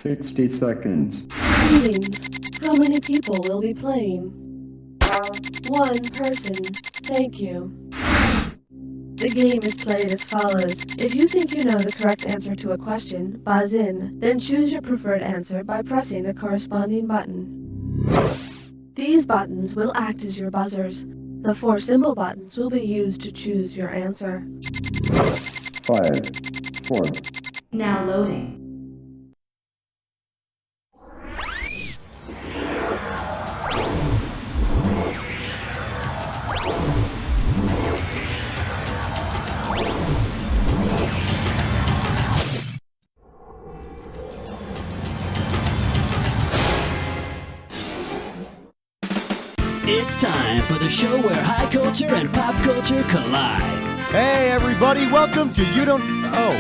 60 seconds. Greetings. How many people will be playing? One person. Thank you. The game is played as follows. If you think you know the correct answer to a question, buzz in, then choose your preferred answer by pressing the corresponding button. These buttons will act as your buzzers. The 4 symbol buttons will be used to choose your answer. 5, 4. Now loading. It's time for the show where high culture and pop culture collide. Hey everybody, welcome to You Don't... Oh,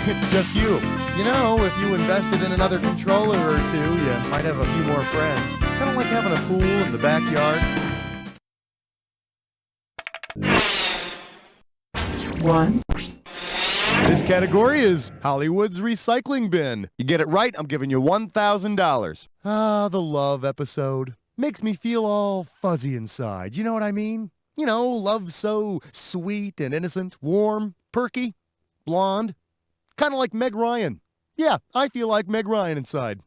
it's just you. You know, if you invested in another controller or two, you might have a few more friends. Kind of like having a pool in the backyard. 1. This category is Hollywood's recycling bin. You get it right, I'm giving you $1,000. Ah, the love episode. Makes me feel all fuzzy inside. You know what I mean? You know, love so sweet and innocent, warm, perky, blonde. Kind of like Meg Ryan. Yeah, I feel like Meg Ryan inside.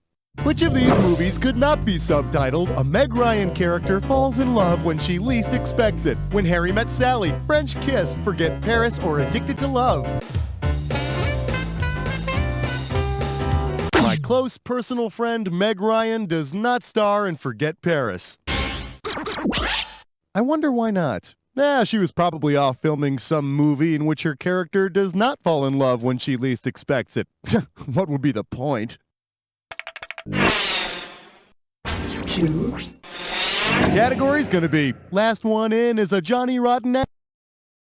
Which of these movies could not be subtitled, A Meg Ryan character falls in love when she least expects it? When Harry Met Sally, French Kiss, Forget Paris, or Addicted to Love? My close personal friend Meg Ryan does not star in Forget Paris. I wonder why not. She was probably off filming some movie in which her character does not fall in love when she least expects it. What would be the point? 2. The category's gonna be last one in is a Johnny Rotten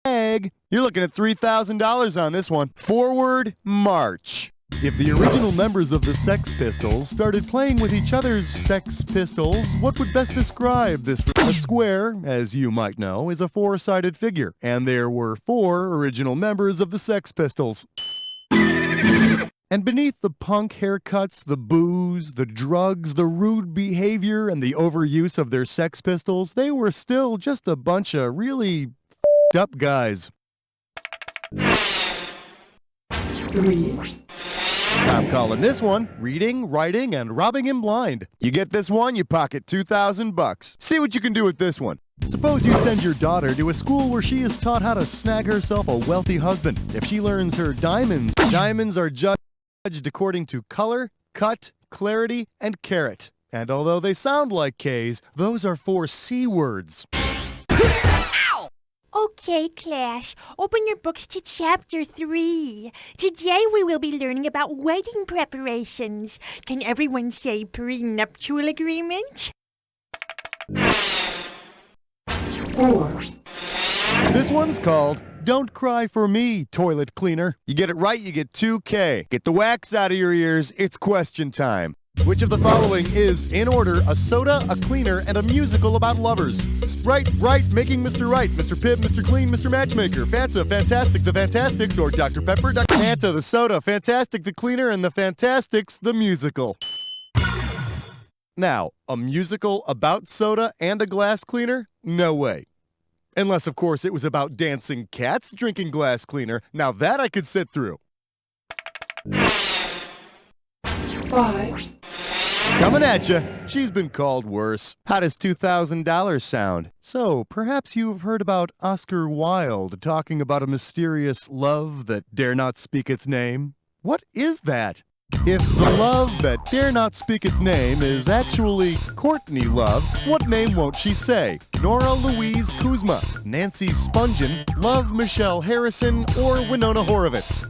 Egg. You're looking at $3,000 on this one. Forward march. If the original members of the Sex Pistols started playing with each other's Sex Pistols, what would best describe this? A square, as you might know, is a 4-sided figure, and there were 4 original members of the Sex Pistols. And beneath the punk haircuts, the booze, the drugs, the rude behavior, and the overuse of their Sex Pistols, they were still just a bunch of really f***ed up guys. 3. I'm calling this one Reading, Writing, and Robbing Him Blind. You get this one, you pocket $2,000. See what you can do with this one. Suppose you send your daughter to a school where she is taught how to snag herself a wealthy husband. If she learns her diamonds are judged according to color, cut, clarity, and carat. And although they sound like K's, those are 4 C words. Okay, class, open your books to chapter 3. Today we will be learning about wedding preparations. Can everyone say prenuptial agreement? 4. This one's called Don't Cry for Me, Toilet Cleaner. You get it right, you get $2K. Get the wax out of your ears, it's question time. Which of the following is, in order, a soda, a cleaner, and a musical about lovers? Sprite, Right, Making Mr. Right, Mr. Pibb, Mr. Clean, Mr. Matchmaker, Fanta, Fantastic, The Fantastics, or Dr. Pepper, Fanta, the soda, Fantastic, the cleaner, and The Fantastics, the musical. Now, a musical about soda and a glass cleaner? No way. Unless, of course, it was about dancing cats drinking glass cleaner. Now that I could sit through. 5. Coming at you. She's been called worse. How does $2,000 sound? So, perhaps you've heard about Oscar Wilde talking about a mysterious love that dare not speak its name. What is that? If the love that dare not speak its name is actually Courtney Love, what name won't she say? Nora Louise Kuzma, Nancy Spungen, Love Michelle Harrison, or Winona Horowitz?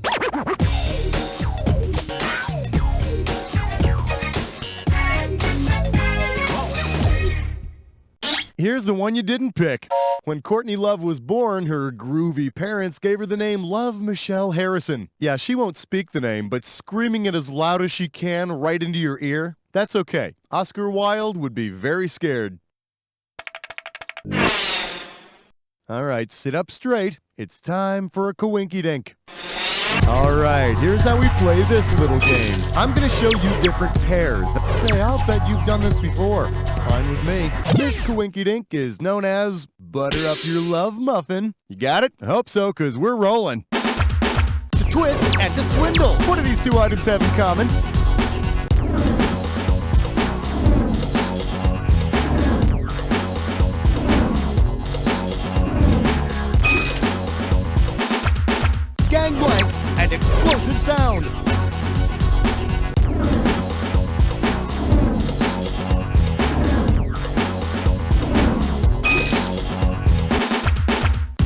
Here's the one you didn't pick. When Courtney Love was born, her groovy parents gave her the name Love Michelle Harrison. Yeah, she won't speak the name, but screaming it as loud as she can right into your ear, that's okay. Oscar Wilde would be very scared. All right, sit up straight. It's time for a coinky dink. All right, here's how we play this little game. I'm going to show you different pairs. Hey, I'll bet you've done this before. Fine with me. This Kinky dink is known as Butter Up Your Love Muffin. You got it? I hope so, because we're rolling. To twist and to swindle. What do these two items have in common? Gang blank and explosive sound.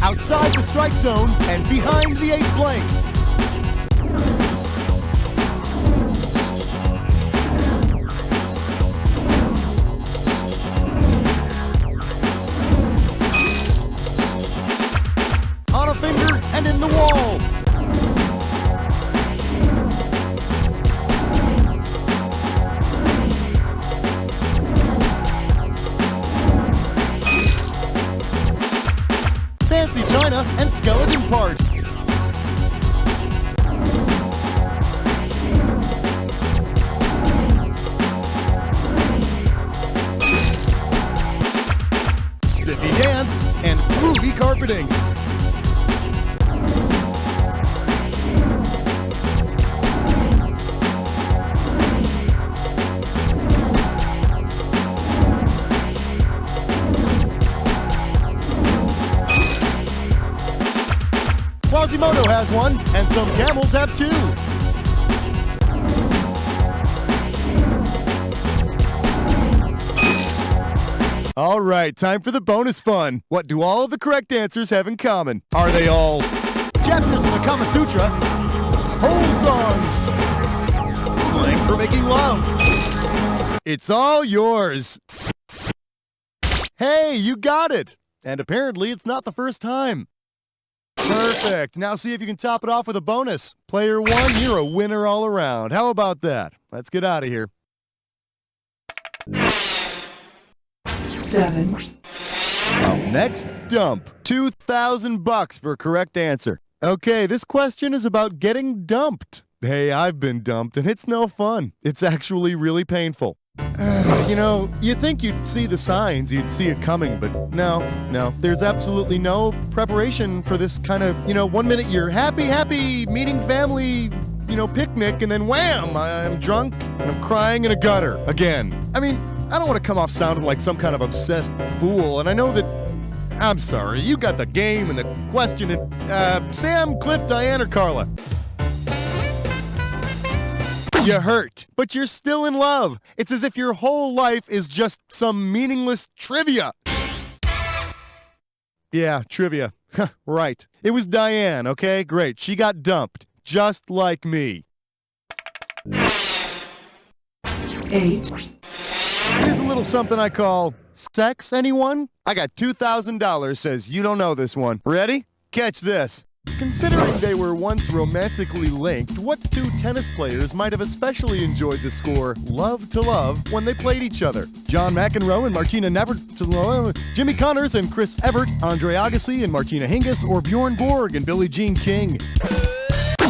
Outside the strike zone and behind the 8 blank. On a finger and in the wall. Fancy china and skeleton part. Spiffy dance and groovy carpeting. Quasimodo has one, and some camels have 2. All right, time for the bonus fun. What do all of the correct answers have in common? Are they all chapters in the Kama Sutra, whole songs, slang for making love? It's all yours. Hey, you got it. And apparently it's not the first time. Perfect. Now see if you can top it off with a bonus. Player 1, you're a winner all around. How about that? Let's get out of here. 7, Up next, dump. $2,000 for a correct answer. Okay, this question is about getting dumped. Hey, I've been dumped, and it's no fun. It's actually really painful. You think you'd see the signs, you'd see it coming, but no. There's absolutely no preparation for this kind of, 1 minute you're happy, meeting family, picnic, and then wham, I'm drunk, and I'm crying in a gutter again. I mean, I don't want to come off sounding like some kind of obsessed fool, and I know that, I'm sorry, you got the game and the question, and, Sam, Cliff, Diane, or Carla? You hurt, but you're still in love. It's as if your whole life is just some meaningless trivia. Yeah, trivia. Right. It was Diane, okay? Great. She got dumped, just like me. 8, Here's a little something I call sex, anyone? I got $2,000, says you don't know this one. Ready? Catch this. Considering they were once romantically linked, what 2 tennis players might have especially enjoyed the score Love to Love when they played each other? John McEnroe and Martina Navratilova, Jimmy Connors and Chris Evert, Andre Agassi and Martina Hingis, or Bjorn Borg and Billie Jean King?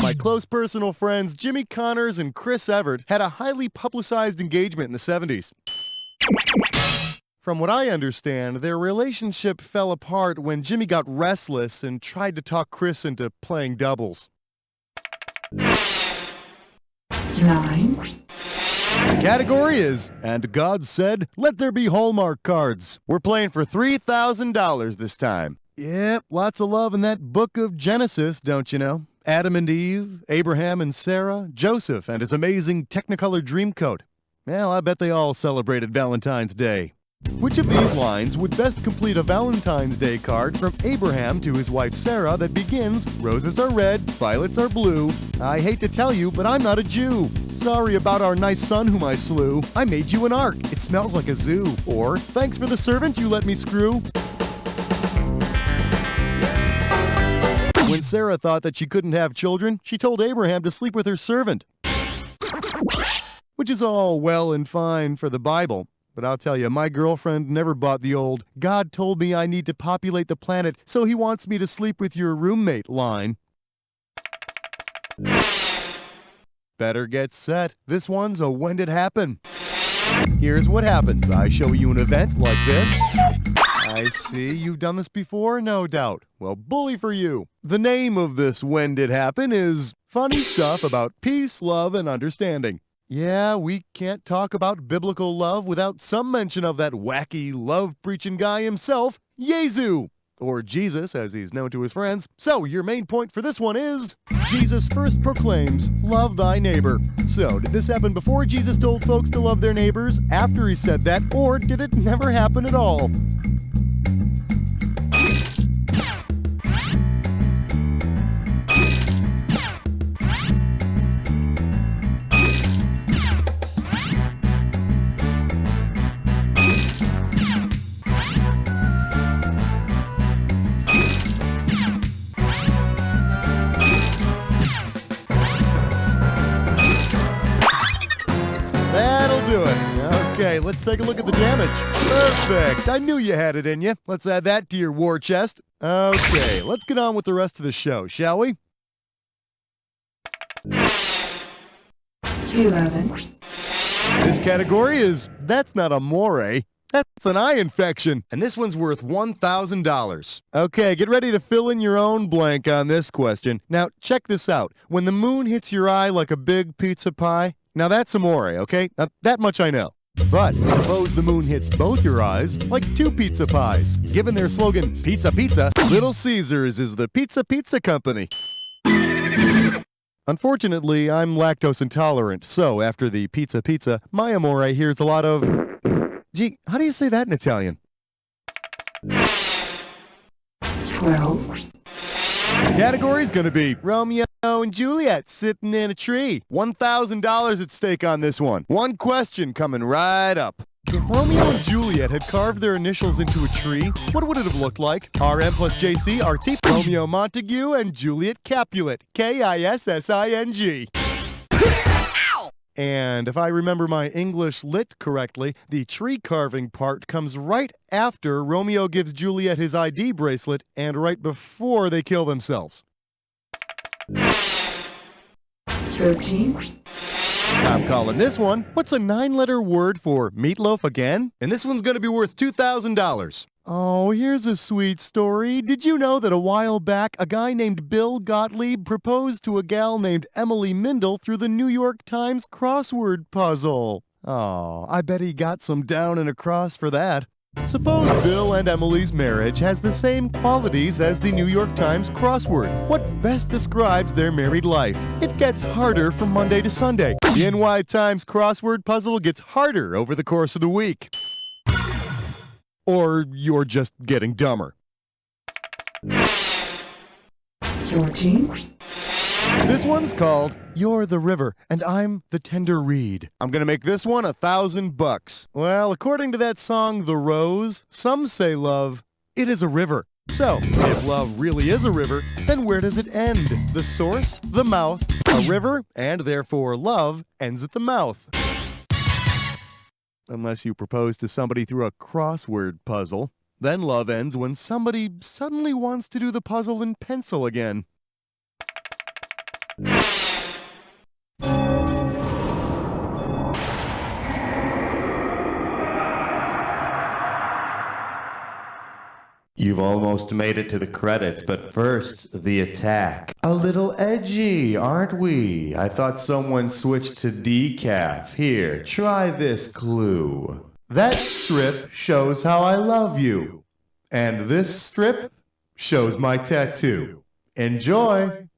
My close personal friends Jimmy Connors and Chris Evert had a highly publicized engagement in the 70s. From what I understand, their relationship fell apart when Jimmy got restless and tried to talk Chris into playing doubles. 9, The category is, and God said, let there be Hallmark cards. We're playing for $3,000 this time. Yep, lots of love in that book of Genesis, don't you know? Adam and Eve, Abraham and Sarah, Joseph and his amazing Technicolor Dreamcoat. Well, I bet they all celebrated Valentine's Day. Which of these lines would best complete a Valentine's Day card from Abraham to his wife Sarah that begins, roses are red, violets are blue. I hate to tell you, but I'm not a Jew. Sorry about our nice son whom I slew. I made you an ark. It smells like a zoo. Or, thanks for the servant you let me screw. When Sarah thought that she couldn't have children, she told Abraham to sleep with her servant. Which is all well and fine for the Bible. But I'll tell you, my girlfriend never bought the old, God told me I need to populate the planet, so he wants me to sleep with your roommate line. better get set. This one's a when did happen. Here's what happens. I show you an event like this. I see you've done this before, no doubt. Well, bully for you. The name of this when did happen is funny stuff about peace, love, and understanding. Yeah, we can't talk about biblical love without some mention of that wacky love-preaching guy himself, Yezu, or Jesus, as he's known to his friends. So, your main point for this one is, Jesus first proclaims, love thy neighbor. So, did this happen before Jesus told folks to love their neighbors, after he said that, or did it never happen at all? Do it. Okay, let's take a look at the damage. Perfect. I knew you had it in you. Let's add that to your war chest. Okay, let's get on with the rest of the show, shall we? 11, This category is That's Not a Moray. That's an eye infection. And this one's worth $1,000. Okay, get ready to fill in your own blank on this question. Now, check this out. When the moon hits your eye like a big pizza pie, now that's amore, okay? Now, that much I know. But suppose the moon hits both your eyes like two pizza pies. Given their slogan, Pizza Pizza, Little Caesars is the pizza company. Unfortunately, I'm lactose intolerant, so after the pizza, my amore hears a lot of... Gee, how do you say that in Italian? 12, The category's gonna be Romeo and Juliet sitting in a tree. $1,000 at stake on this one. One question coming right up. If Romeo and Juliet had carved their initials into a tree, what would it have looked like? RM plus JC, RT, Romeo Montague, and Juliet Capulet. Kissing. And if I remember my English lit correctly, the tree carving part comes right after Romeo gives Juliet his ID bracelet and right before they kill themselves. 13, I'm calling this one, what's a 9-letter word for meatloaf again? And this one's going to be worth $2,000. Oh, here's a sweet story. Did you know that a while back, a guy named Bill Gottlieb proposed to a gal named Emily Mindle through the New York Times crossword puzzle? Oh, I bet he got some down and across for that. Suppose Bill and Emily's marriage has the same qualities as the New York Times crossword. What best describes their married life? It gets harder from Monday to Sunday. The NY Times crossword puzzle gets harder over the course of the week. Or you're just getting dumber. 14, This one's called You're the River and I'm the Tender Reed. I'm gonna make this one $1,000. Well, according to that song, The Rose, some say love, it is a river. So, if love really is a river, then where does it end? The source, the mouth, a river, and therefore love ends at the mouth. Unless you propose to somebody through a crossword puzzle. Then love ends when somebody suddenly wants to do the puzzle in pencil again. You've almost made it to the credits, but first, the attack. A little edgy, aren't we? I thought someone switched to decaf. Here, try this clue. That strip shows how I love you. And this strip shows my tattoo. Enjoy!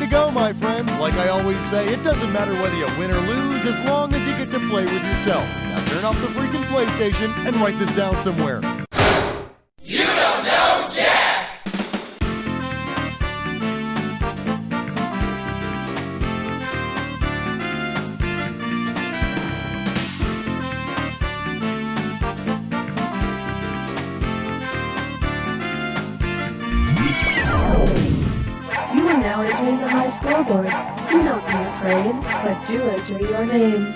to go, my friend. Like I always say, it doesn't matter whether you win or lose as long as you get to play with yourself. Now turn off the freaking PlayStation and write this down somewhere. You don't know Jack! You are now entering the high scoreboard. Do not be afraid, but do enter your name.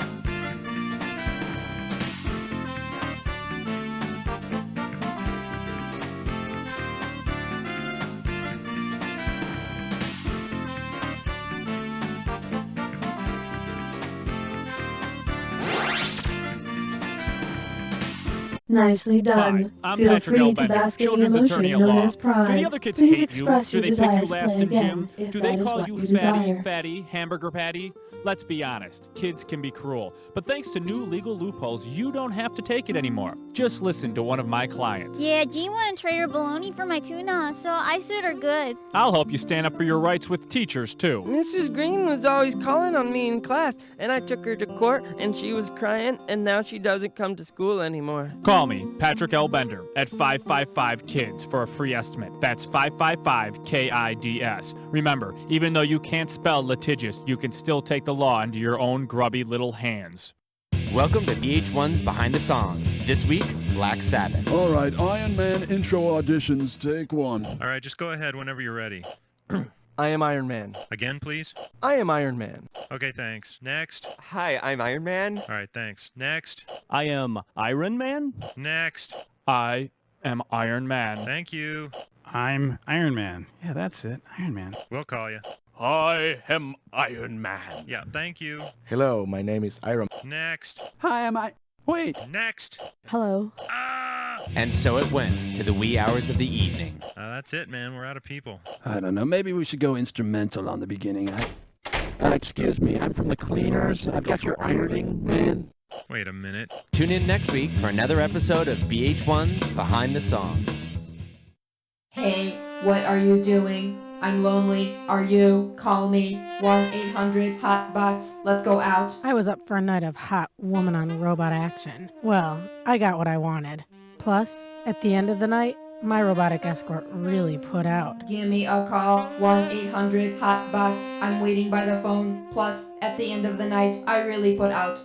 Nicely done. Hi, I'm Feel Patrick free L. to Bender, bask in the children's emotion attorney at known law. as Do pride. the other kids Please hate you? express Do your they think desire you to last play in again gym? if Do that they is call what you you fatty, desire. fatty, hamburger patty? Let's be honest, kids can be cruel. But thanks to new legal loopholes, you don't have to take it anymore. Just listen to one of my clients. Yeah, Jean wanted to trade her bologna for my tuna, so I sued her good. I'll help you stand up for your rights with teachers, too. Mrs. Green was always calling on me in class, and I took her to court, and she was crying, and now she doesn't come to school anymore. Call me, Patrick L. Bender, at 555-KIDS for a free estimate. That's 555-KIDS. Remember, even though you can't spell litigious, you can still take the law into your own grubby little hands. Welcome to VH1's Behind the Song. This week, Black Sabbath. All right, Iron Man intro auditions, take one. All right, just go ahead whenever you're ready. I am Iron Man. Again, please? I am Iron Man. Okay, thanks. Next. Hi, I'm Iron Man. All right, thanks. Next. I am Iron Man. Next. I am Iron Man. Thank you. I'm Iron Man. Yeah, that's it. Iron Man. We'll call you. I am Iron Man. Yeah, thank you. Hello, my name is Iron. Next. Hi, Wait. Next. Hello. And so it went to the wee hours of the evening. That's it, man. We're out of people. I don't know, maybe we should go instrumental on the beginning. Excuse me, I'm from the cleaners. I've got your ironing, man. Wait a minute. Tune in next week for another episode of VH1's Behind the Song. Hey, what are you doing? I'm lonely. Are you? Call me. 1-800-HOT-BOTS. Let's go out. I was up for a night of hot woman on robot action. Well, I got what I wanted. Plus, at the end of the night, my robotic escort really put out. Give me a call. 1-800-HOT-BOTS. I'm waiting by the phone. Plus, at the end of the night, I really put out.